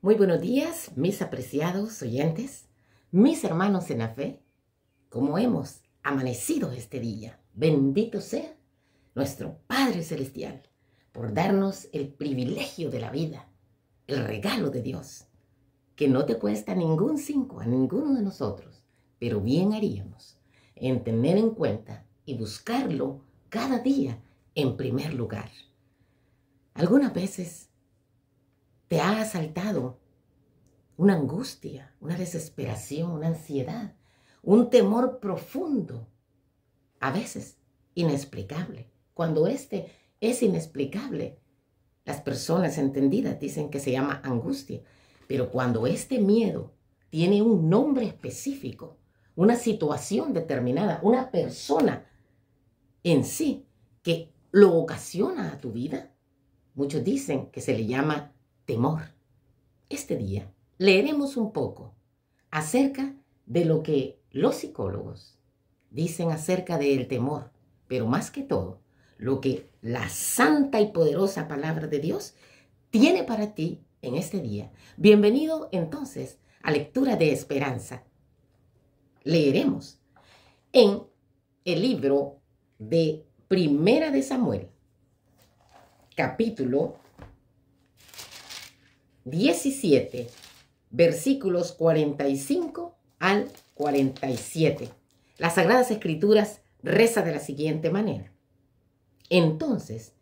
Muy buenos días, mis apreciados oyentes, mis hermanos en la fe, como hemos amanecido este día. Bendito sea nuestro Padre Celestial por darnos el privilegio de la vida, el regalo de Dios, que no te cuesta ningún 5 a ninguno de nosotros, pero bien haríamos en tener en cuenta y buscarlo cada día en primer lugar. Algunas veces te ha asaltado una angustia, una desesperación, una ansiedad, un temor profundo, a veces inexplicable. Cuando este es inexplicable, las personas entendidas dicen que se llama angustia, pero cuando este miedo tiene un nombre específico, una situación determinada, una persona en sí que lo ocasiona a tu vida, muchos dicen que se le llama temor. Este día leeremos un poco acerca de lo que los psicólogos dicen acerca del temor, pero más que todo, lo que la santa y poderosa palabra de Dios tiene para ti en este día. Bienvenido entonces a Lectura de Esperanza. Leeremos en el libro de Primera de Samuel, capítulo 17, versículos 45 al 47. Las Sagradas Escrituras reza de la siguiente manera. Entonces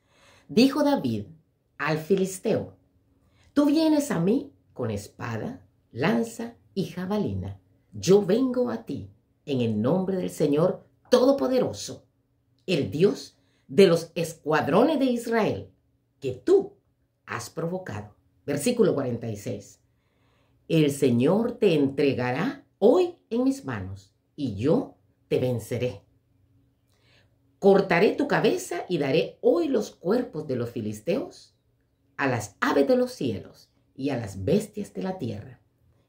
dijo David al filisteo: tú vienes a mí con espada, lanza y jabalina. Yo vengo a ti en el nombre del Señor Todopoderoso, el Dios de los escuadrones de Israel, que tú has provocado. Versículo 46. El Señor te entregará hoy en mis manos y yo te venceré. Cortaré tu cabeza y daré hoy los cuerpos de los filisteos a las aves de los cielos y a las bestias de la tierra.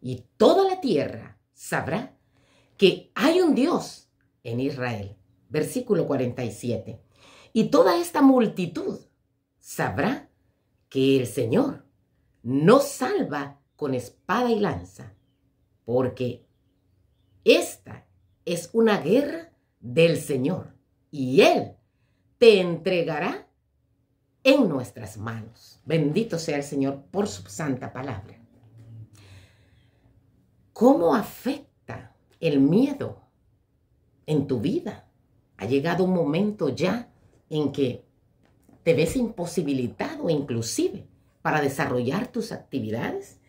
Y toda la tierra sabrá que hay un Dios en Israel. Versículo 47. Y toda esta multitud sabrá que el Señor no salva con espada y lanza, porque esta es una guerra del Señor y Él te entregará en nuestras manos. Bendito sea el Señor por su santa palabra. ¿Cómo afecta el miedo en tu vida? Ha llegado un momento ya en que te ves imposibilitado inclusive para desarrollar tus actividades.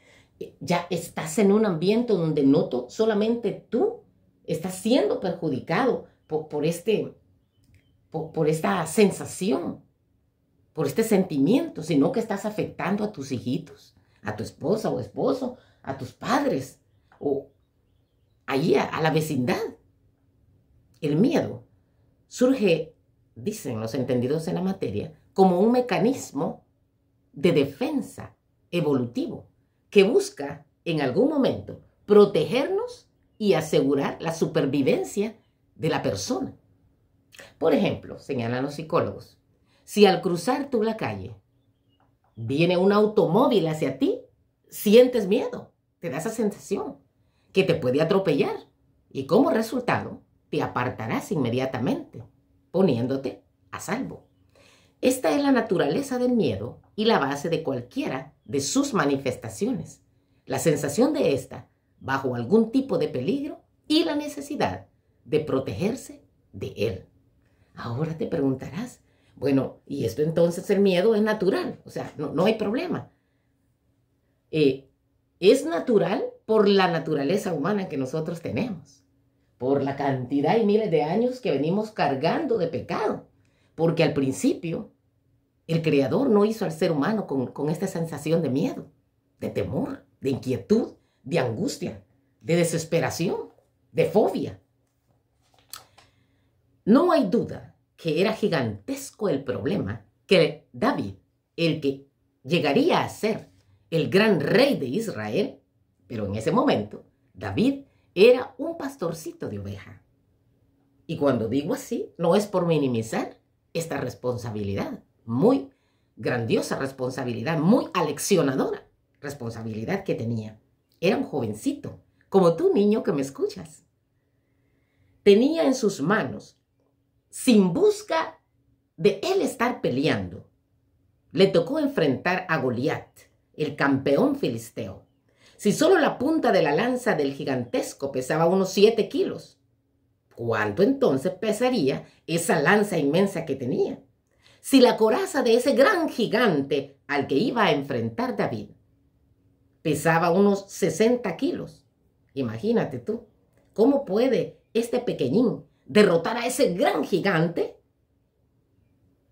Ya estás en un ambiente donde no solamente tú estás siendo perjudicado por esta sensación, por este sentimiento, sino que estás afectando a tus hijitos, a tu esposa o esposo, a tus padres o allí a la vecindad. El miedo surge, dicen los entendidos en la materia, como un mecanismo de defensa evolutivo que busca en algún momento protegernos y asegurar la supervivencia de la persona. Por ejemplo, señalan los psicólogos, si al cruzar tú la calle viene un automóvil hacia ti, sientes miedo, te da esa sensación que te puede atropellar y como resultado te apartarás inmediatamente, poniéndote a salvo. Esta es la naturaleza del miedo y la base de cualquiera de sus manifestaciones. La sensación de esta bajo algún tipo de peligro y la necesidad de protegerse de él. Ahora te preguntarás, bueno, ¿y esto entonces el miedo es natural? O sea, no hay problema. Es natural por la naturaleza humana que nosotros tenemos, por la cantidad y miles de años que venimos cargando de pecado. Porque al principio, el Creador no hizo al ser humano con esta sensación de miedo, de temor, de inquietud, de angustia, de desesperación, de fobia. No hay duda que era gigantesco el problema que David, el que llegaría a ser el gran rey de Israel, pero en ese momento, David era un pastorcito de oveja. Y cuando digo así, no es por minimizar esta responsabilidad, muy grandiosa responsabilidad, muy aleccionadora. responsabilidad que tenía. Era un jovencito, como tú, niño, que me escuchas. Tenía en sus manos, sin busca de él estar peleando, le tocó enfrentar a Goliat, el campeón filisteo. Si solo la punta de la lanza del gigantesco pesaba unos 7 kilos, ¿cuánto entonces pesaría esa lanza inmensa que tenía? Si la coraza de ese gran gigante al que iba a enfrentar David pesaba unos 60 kilos, imagínate tú, ¿cómo puede este pequeñín derrotar a ese gran gigante?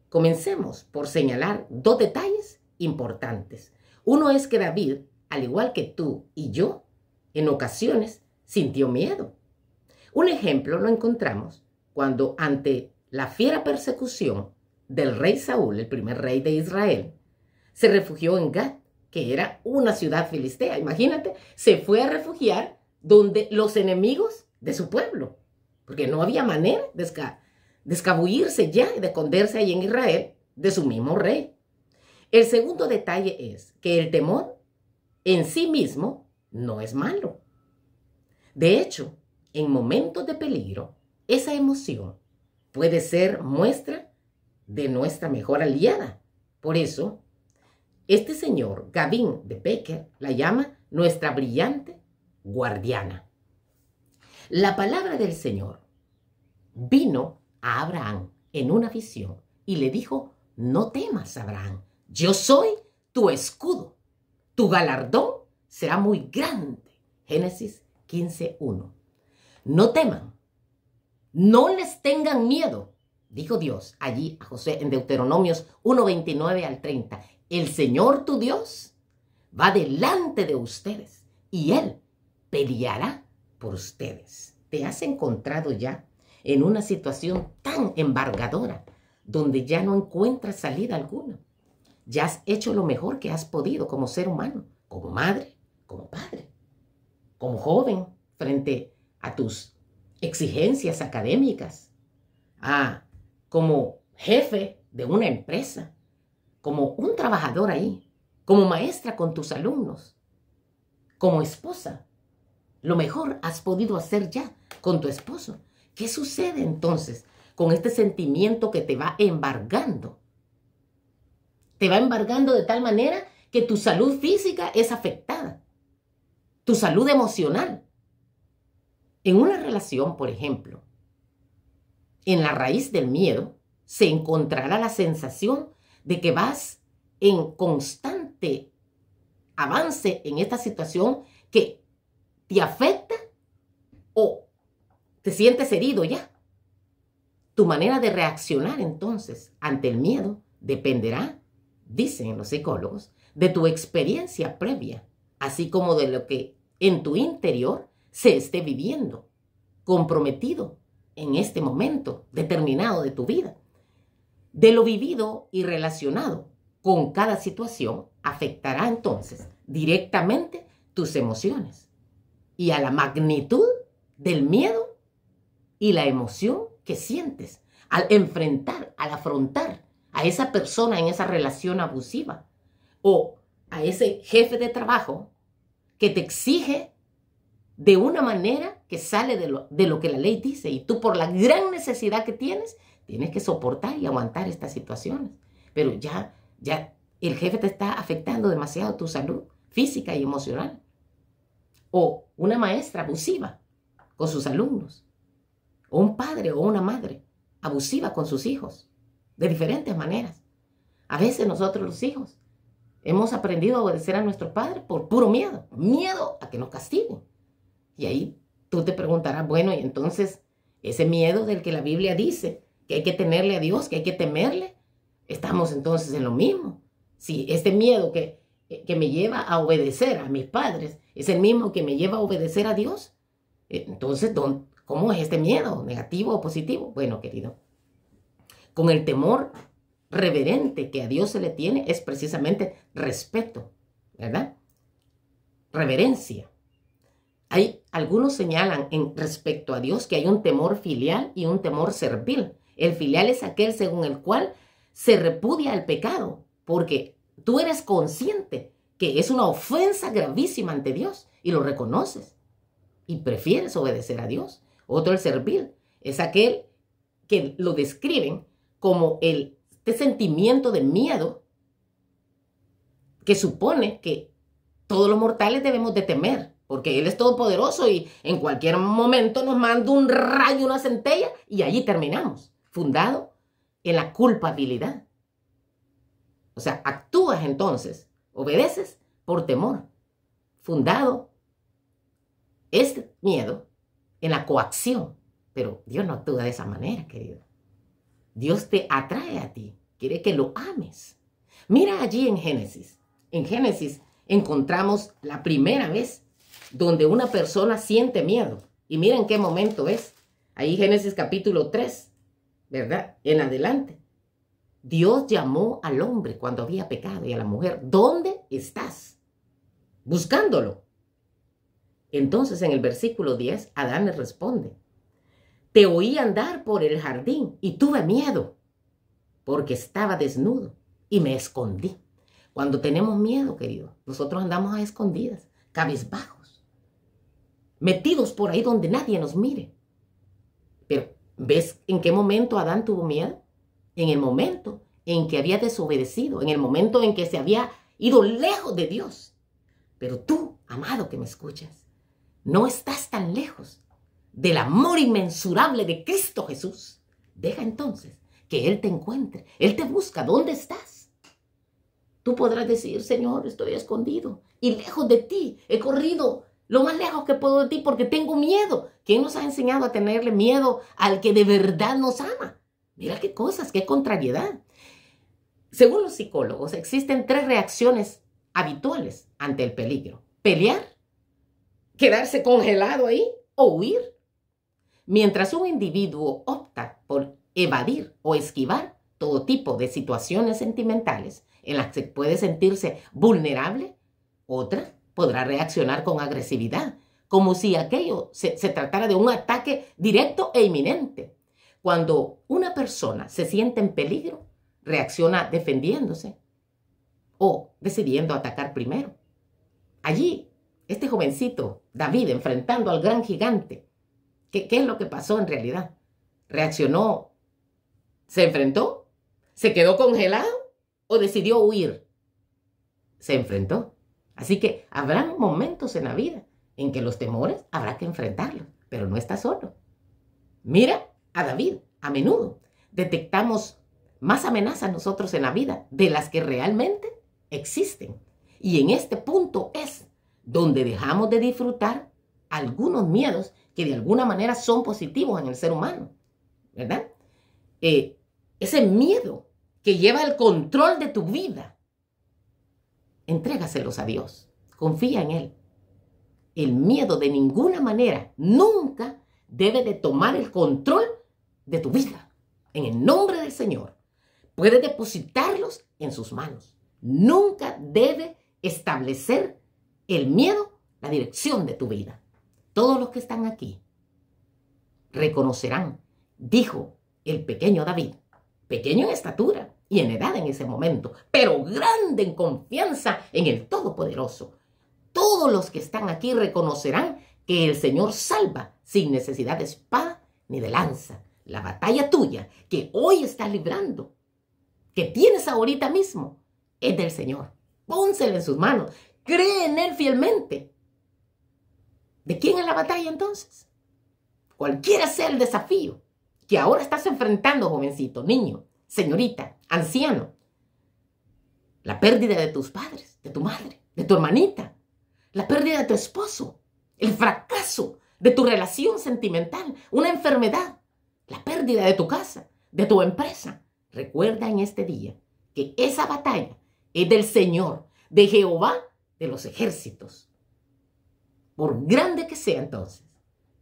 Comencemos por señalar 2 detalles importantes. Uno es que David, al igual que tú y yo, en ocasiones sintió miedo. Un ejemplo lo encontramos cuando ante la fiera persecución del rey Saúl, el primer rey de Israel, se refugió en Gat, que era una ciudad filistea. Imagínate, se fue a refugiar donde los enemigos de su pueblo, porque no había manera de escabullirse ya y de esconderse ahí en Israel de su mismo rey. El segundo detalle es que el temor en sí mismo no es malo. De hecho, en momentos de peligro, esa emoción puede ser muestra de nuestra mejor aliada. Por eso, este señor Gavin de Becker la llama nuestra brillante guardiana. La palabra del Señor vino a Abraham en una visión y le dijo: no temas, Abraham, yo soy tu escudo, tu galardón será muy grande. Génesis 15:1. No teman, no les tengan miedo, dijo Dios allí a José en Deuteronomios 1:29 al 30. El Señor tu Dios va delante de ustedes y Él peleará por ustedes. ¿Te has encontrado ya en una situación tan embargadora donde ya no encuentras salida alguna? Ya has hecho lo mejor que has podido como ser humano, como madre, como padre, como joven frente a tus exigencias académicas, como jefe de una empresa, como un trabajador ahí, como maestra con tus alumnos, como esposa. Lo mejor has podido hacer ya con tu esposo. ¿Qué sucede entonces con este sentimiento que te va embargando? Te va embargando de tal manera que tu salud física es afectada, tu salud emocional. En una relación, por ejemplo, en la raíz del miedo se encontrará la sensación de que vas en constante avance en esta situación que te afecta o te sientes herido ya. Tu manera de reaccionar entonces ante el miedo dependerá, dicen los psicólogos, de tu experiencia previa, así como de lo que en tu interior se esté viviendo, comprometido en este momento determinado de tu vida. De lo vivido y relacionado con cada situación afectará entonces directamente tus emociones y a la magnitud del miedo y la emoción que sientes al enfrentar, al afrontar a esa persona en esa relación abusiva o a ese jefe de trabajo que te exige de una manera que sale de lo que la ley dice y tú por la gran necesidad que tienes que soportar y aguantar estas situaciones. Pero ya el jefe te está afectando demasiado tu salud física y emocional. O una maestra abusiva con sus alumnos. O un padre o una madre abusiva con sus hijos. De diferentes maneras. A veces nosotros los hijos hemos aprendido a obedecer a nuestro padre por puro miedo. Miedo a que nos castiguen. Y ahí tú te preguntarás, bueno, y entonces ese miedo del que la Biblia dice que hay que tenerle a Dios, que hay que temerle, estamos entonces en lo mismo. Si este miedo que me lleva a obedecer a mis padres es el mismo que me lleva a obedecer a Dios, entonces, ¿cómo es este miedo? ¿Negativo o positivo? Bueno, querido, con el temor reverente que a Dios se le tiene es precisamente respeto, ¿verdad? Reverencia. Algunos señalan en respecto a Dios que hay un temor filial y un temor servil. El filial es aquel según el cual se repudia el pecado, porque tú eres consciente que es una ofensa gravísima ante Dios y lo reconoces y prefieres obedecer a Dios. Otro, el servil, es aquel que lo describen como este sentimiento de miedo que supone que todos los mortales debemos de temer, porque Él es todopoderoso y en cualquier momento nos manda un rayo, una centella, y allí terminamos, fundado en la culpabilidad. O sea, actúas entonces, obedeces por temor, fundado este miedo en la coacción. Pero Dios no actúa de esa manera, querido. Dios te atrae a ti, quiere que lo ames. Mira allí en Génesis. En Génesis encontramos la primera vez donde una persona siente miedo. Y mira en qué momento es. Ahí Génesis capítulo 3, ¿verdad? En adelante. Dios llamó al hombre cuando había pecado y a la mujer. ¿Dónde estás? Buscándolo. Entonces en el versículo 10, Adán le responde: te oí andar por el jardín y tuve miedo porque estaba desnudo y me escondí. Cuando tenemos miedo, querido, nosotros andamos a escondidas, cabizbajos, metidos por ahí donde nadie nos mire. Pero ¿ves en qué momento Adán tuvo miedo? En el momento en que había desobedecido, en el momento en que se había ido lejos de Dios. Pero tú, amado que me escuchas, no estás tan lejos del amor inmensurable de Cristo Jesús. Deja entonces que Él te encuentre. Él te busca. ¿Dónde estás? Tú podrás decir: Señor, estoy escondido y lejos de ti. He corrido lo más lejos que puedo de ti porque tengo miedo. ¿Quién nos ha enseñado a tenerle miedo al que de verdad nos ama? Mira qué cosas, qué contrariedad. Según los psicólogos, existen 3 reacciones habituales ante el peligro: pelear, quedarse congelado ahí o huir. Mientras un individuo opta por evadir o esquivar todo tipo de situaciones sentimentales en las que puede sentirse vulnerable, otra podrá reaccionar con agresividad, como si aquello se tratara de un ataque directo e inminente. Cuando una persona se siente en peligro, reacciona defendiéndose o decidiendo atacar primero. Allí, este jovencito, David, enfrentando al gran gigante, ¿qué es lo que pasó en realidad? ¿Reaccionó? ¿Se enfrentó? ¿Se quedó congelado? ¿O decidió huir? Se enfrentó. Así que habrán momentos en la vida en que los temores habrá que enfrentarlos, pero no está solo. Mira a David. A menudo detectamos más amenazas nosotros en la vida de las que realmente existen. Y en este punto es donde dejamos de disfrutar algunos miedos que de alguna manera son positivos en el ser humano, ¿verdad? Ese miedo que lleva el control de tu vida, entrégaselos a Dios, confía en Él. El miedo de ninguna manera, nunca debe de tomar el control de tu vida. En el nombre del Señor, puedes depositarlos en sus manos. Nunca debe establecer el miedo la dirección de tu vida. Todos los que están aquí reconocerán, dijo el pequeño David, pequeño en estatura y en edad en ese momento, pero grande en confianza en el Todopoderoso. Todos los que están aquí reconocerán que el Señor salva sin necesidad de espada ni de lanza. La batalla tuya que hoy estás librando, que tienes ahorita mismo, es del Señor. Pónsela en sus manos. Cree en Él fielmente. ¿De quién es la batalla entonces? Cualquiera sea el desafío que ahora estás enfrentando, jovencito, niño, señorita, anciano. La pérdida de tus padres, de tu madre, de tu hermanita. La pérdida de tu esposo. El fracaso de tu relación sentimental. Una enfermedad. La pérdida de tu casa, de tu empresa. Recuerda en este día que esa batalla es del Señor, de Jehová de los ejércitos. Por grande que sea entonces,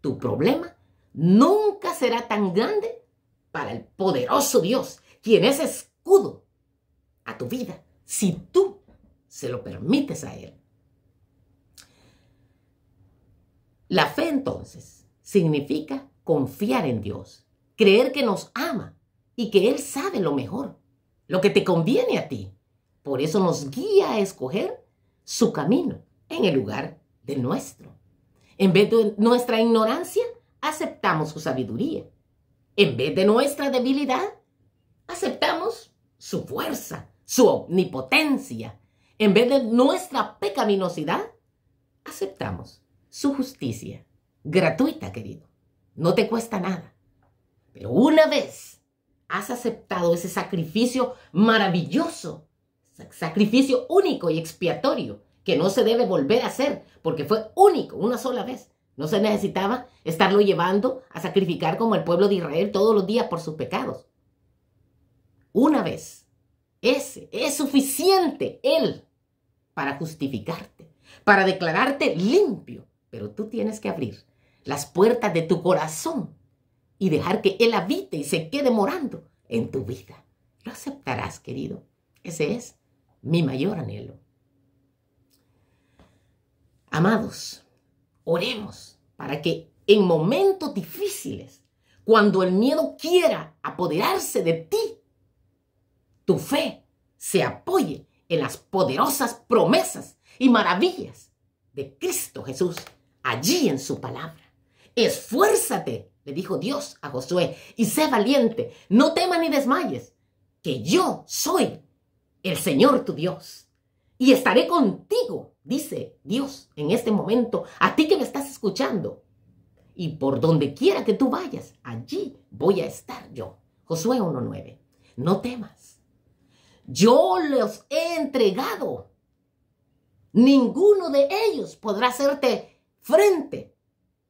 tu problema nunca será tan grande para el poderoso Dios, quien es escudo a tu vida, si tú se lo permites a Él. La fe entonces significa confiar en Dios, creer que nos ama y que Él sabe lo mejor, lo que te conviene a ti. Por eso nos guía a escoger su camino en el lugar del nuestro. En vez de nuestra ignorancia, aceptamos su sabiduría. En vez de nuestra debilidad, aceptamos su fuerza, su omnipotencia. En vez de nuestra pecaminosidad, aceptamos su justicia. Gratuita, querido. No te cuesta nada. Pero una vez has aceptado ese sacrificio maravilloso, sacrificio único y expiatorio, que no se debe volver a hacer, porque fue único, una sola vez. No se necesitaba estarlo llevando a sacrificar como el pueblo de Israel todos los días por sus pecados. Una vez. Ese es suficiente, Él, para justificarte, para declararte limpio. Pero tú tienes que abrir las puertas de tu corazón y dejar que Él habite y se quede morando en tu vida. Lo aceptarás, querido. Ese es mi mayor anhelo. Amados, oremos para que en momentos difíciles, cuando el miedo quiera apoderarse de ti, tu fe se apoye en las poderosas promesas y maravillas de Cristo Jesús, allí en su palabra. Esfuérzate, le dijo Dios a Josué, y sé valiente, no temas ni desmayes, que yo soy el Señor tu Dios, y estaré contigo, dice Dios en este momento, a ti que me estás escuchando. Y por donde quiera que tú vayas, allí voy a estar yo. Josué 1:9. No temas. Yo los he entregado. Ninguno de ellos podrá hacerte frente.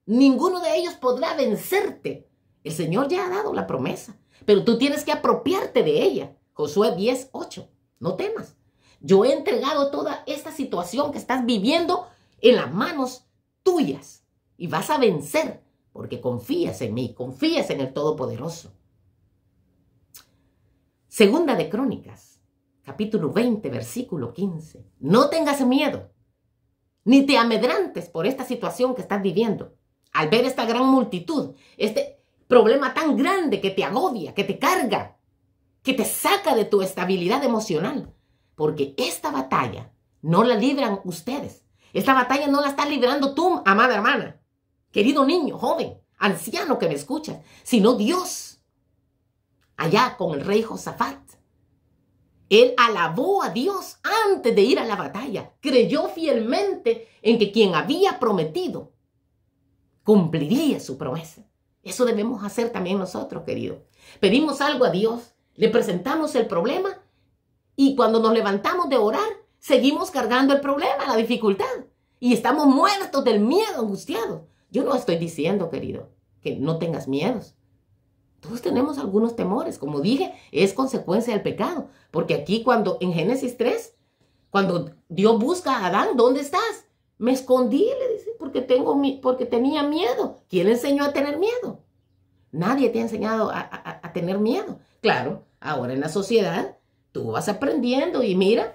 Ninguno de ellos podrá vencerte. El Señor ya ha dado la promesa, pero tú tienes que apropiarte de ella. Josué 10:8. No temas. Yo he entregado toda esta situación que estás viviendo en las manos tuyas y vas a vencer porque confías en mí, confías en el Todopoderoso. Segunda de Crónicas, capítulo 20, versículo 15. No tengas miedo, ni te amedrantes por esta situación que estás viviendo. Al ver esta gran multitud, este problema tan grande que te agobia, que te carga, que te saca de tu estabilidad emocional. Porque esta batalla no la libran ustedes. Esta batalla no la estás librando tú, amada hermana, querido niño, joven, anciano que me escuchas, sino Dios. Allá con el rey Josafat. Él alabó a Dios antes de ir a la batalla. Creyó fielmente en que quien había prometido cumpliría su promesa. Eso debemos hacer también nosotros, querido. Pedimos algo a Dios, le presentamos el problema y cuando nos levantamos de orar, seguimos cargando el problema, la dificultad. Y estamos muertos del miedo, angustiados. Yo no estoy diciendo, querido, que no tengas miedos. Todos tenemos algunos temores. Como dije, es consecuencia del pecado. Porque aquí en Génesis 3, cuando Dios busca a Adán, ¿dónde estás? Me escondí, le dice, porque tenía miedo. ¿Quién le enseñó a tener miedo? Nadie te ha enseñado a tener miedo. Claro, ahora en la sociedad tú vas aprendiendo y mira,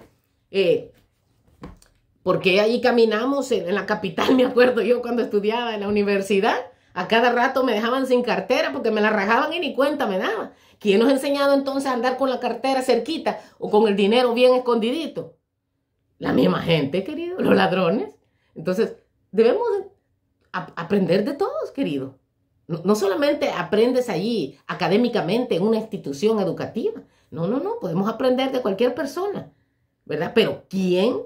porque ahí caminamos en la capital, me acuerdo yo cuando estudiaba en la universidad, a cada rato me dejaban sin cartera porque me la rajaban y ni cuenta me daba. ¿Quién nos ha enseñado entonces a andar con la cartera cerquita o con el dinero bien escondidito? La misma gente, querido, los ladrones. Entonces, debemos aprender de todos, querido. No solamente aprendes allí académicamente en una institución educativa. No, podemos aprender de cualquier persona, ¿verdad? Pero ¿quién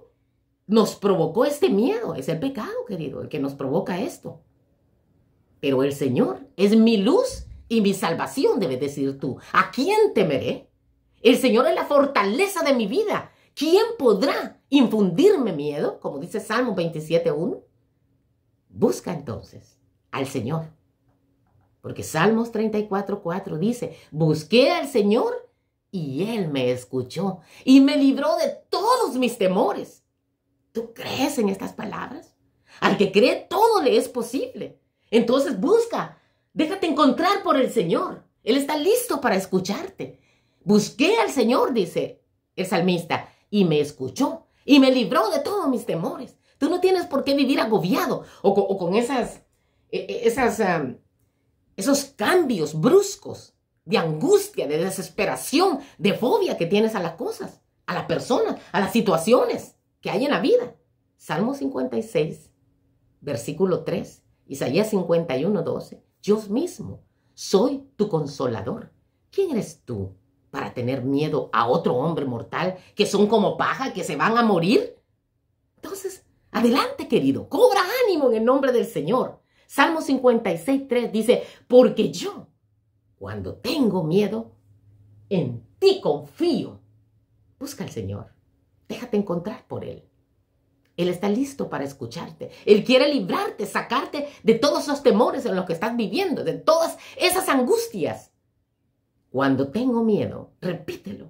nos provocó este miedo? Es el pecado, querido, el que nos provoca esto. Pero el Señor es mi luz y mi salvación, debes decir tú. ¿A quién temeré? El Señor es la fortaleza de mi vida. ¿Quién podrá infundirme miedo? Como dice Salmo 27:1. Busca entonces al Señor. Porque Salmos 34:4 dice, busqué al Señor y Él me escuchó y me libró de todos mis temores. ¿Tú crees en estas palabras? Al que cree todo le es posible. Entonces busca, déjate encontrar por el Señor. Él está listo para escucharte. Busqué al Señor, dice el salmista, y me escuchó y me libró de todos mis temores. Tú no tienes por qué vivir agobiado o con esos cambios bruscos de angustia, de desesperación, de fobia que tienes a las cosas, a las personas, a las situaciones que hay en la vida. Salmo 56, versículo 3, Isaías 51, 12. Yo mismo soy tu consolador. ¿Quién eres tú para tener miedo a otro hombre mortal que son como paja, que se van a morir? Entonces, adelante, querido, cobra ánimo en el nombre del Señor. Salmo 56, 3 dice, porque yo, cuando tengo miedo, en ti confío. Busca al Señor, déjate encontrar por Él. Él está listo para escucharte. Él quiere librarte, sacarte de todos esos temores en los que estás viviendo, de todas esas angustias. Cuando tengo miedo, repítelo,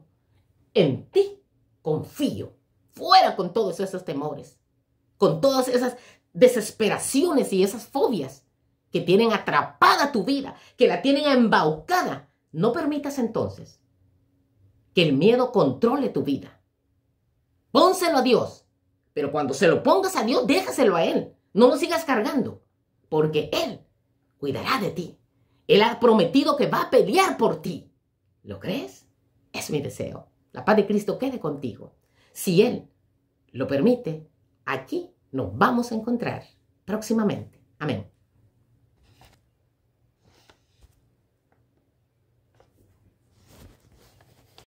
en ti confío. Fuera con todos esos temores, con todas esas desesperaciones y esas fobias que tienen atrapada tu vida, que la tienen embaucada. No permitas entonces que el miedo controle tu vida. Pónselo a Dios, pero cuando se lo pongas a Dios, déjaselo a Él. No lo sigas cargando, porque Él cuidará de ti. Él ha prometido que va a pelear por ti. ¿Lo crees? Es mi deseo. La paz de Cristo quede contigo. Si Él lo permite, aquí nos vamos a encontrar próximamente. Amén.